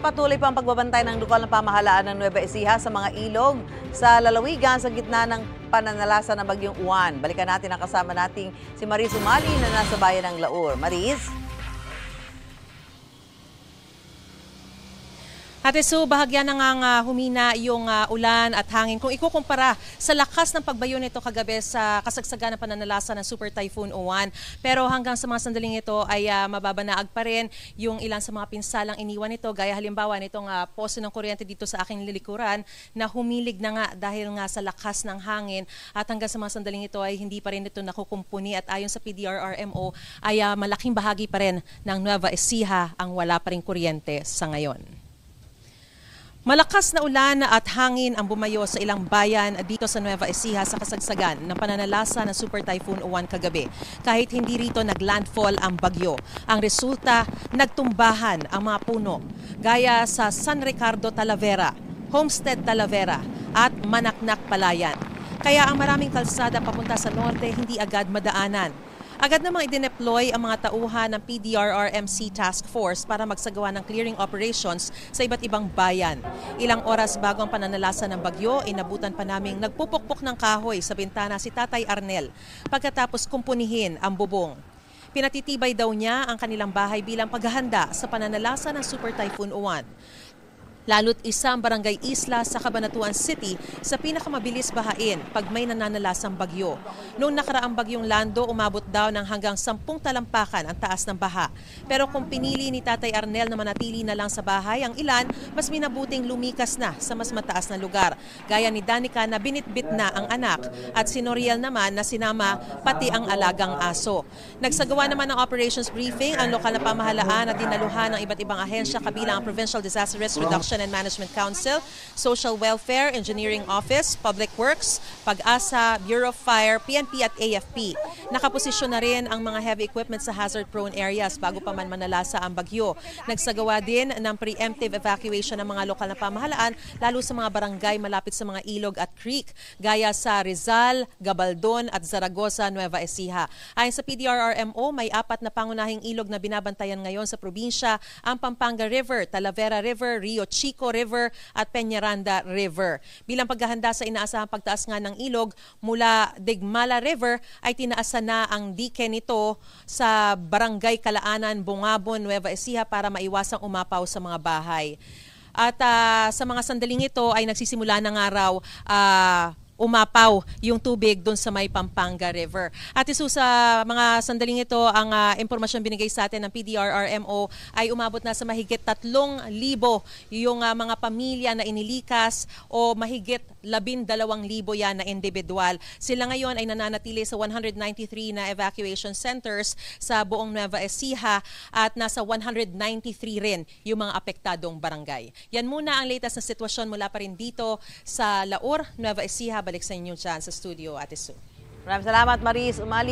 Patuloy pa ang pagbabantay ng lokal na pamahalaan ng Nueva Ecija sa mga ilog sa lalawigan sa gitna ng pananalasa ng Bagyong Uwan. Balikan natin ang kasama nating si Maris Umali na nasa bayan ng Laur. Maris? Ate Sue, bahagyan na nga humina yung ulan at hangin. Kung ikukumpara sa lakas ng pagbayo nito kagabi sa kasagsagan ng pananalasa ng Super Typhoon Uwan. Pero hanggang sa mga sandaling ito ay mababanaag pa rin yung ilan sa mga pinsalang iniwan nito. Gaya halimbawa nitong poste ng kuryente dito sa aking lilikuran na humilig na nga dahil nga sa lakas ng hangin. At hanggang sa mga sandaling ito ay hindi pa rin ito nakukumpuni. At ayon sa PDRRMO ay malaking bahagi pa rin ng Nueva Ecija ang wala pa rin kuryente sa ngayon. Malakas na ulan at hangin ang bumayo sa ilang bayan dito sa Nueva Ecija sa kasagsagan ng pananalasa ng Super Typhoon Uwan kagabi. Kahit hindi rito naglandfall ang bagyo. Ang resulta, nagtumbahan ang mga puno gaya sa San Ricardo, Talavera, Homestead, Talavera at Manaknak, Palayan. Kaya ang maraming kalsada papunta sa norte hindi agad madaanan. Agad namang idineploy ang mga tauhan ng PDRRMC Task Force para magsagawa ng clearing operations sa iba't ibang bayan. Ilang oras bago ang pananalasa ng bagyo, inabutan pa naming nagpupukpok ng kahoy sa bintana si Tatay Arnel pagkatapos kumpunihin ang bubong. Pinatitibay daw niya ang kanilang bahay bilang paghahanda sa pananalasa ng Super Typhoon Uwan. Lalo't isang barangay isla sa Cabanatuan City sa pinakamabilis bahain pag may nananalasang bagyo. Noong nakaraang bagyong Lando, umabot daw ng hanggang 10 talampakan ang taas ng baha. Pero kung pinili ni Tatay Arnel na manatili na lang sa bahay, ang ilan mas minabuting lumikas na sa mas mataas na lugar. Gaya ni Danica na binitbit na ang anak at si Noriel naman na sinama pati ang alagang aso. Nagsagawa naman ng operations briefing ang lokal na pamahalaan at dinaluhan ng iba't ibang ahensya kabilang ang Provincial Disaster Risk Reduction and Management Council, Social Welfare, Engineering Office, Public Works, Pag-asa, Bureau of Fire, PNP at AFP. Nakaposisyon na rin ang mga heavy equipment sa hazard-prone areas bago pa man manalasa ang bagyo. Nagsagawa din ng preemptive evacuation ng mga lokal na pamahalaan, lalo sa mga barangay malapit sa mga ilog at creek, gaya sa Rizal, Gabaldon at Zaragoza, Nueva Ecija. Ayon sa PDRRMO, may 4 na pangunahing ilog na binabantayan ngayon sa probinsya, ang Pampanga River, Talavera River, Rio Chico River at Peñaranda River. Bilang paghahanda sa inaasahang pagtaas nga ng ilog mula Digmala River ay tinaasan na ang dike nito sa Barangay Kalaanan, Bungabon, Nueva Ecija para maiwasang umapaw sa mga bahay. At sa mga sandaling ito ay nagsisimula ng araw umapaw yung tubig doon sa may Pampanga River. At isu sa mga sandaling ito, ang impormasyon binigay sa atin ng PDRRMO ay umabot na sa mahigit 3,000 yung mga pamilya na inilikas o mahigit 12,000 yan na individual. Sila ngayon ay nananatili sa 193 na evacuation centers sa buong Nueva Ecija at nasa 193 rin yung mga apektadong barangay. Yan muna ang latest na sitwasyon mula pa rin dito sa Laur, Nueva Ecija. Balik sa inyo dyan sa studio, Ate Sue. Maraming salamat, Maris Umali.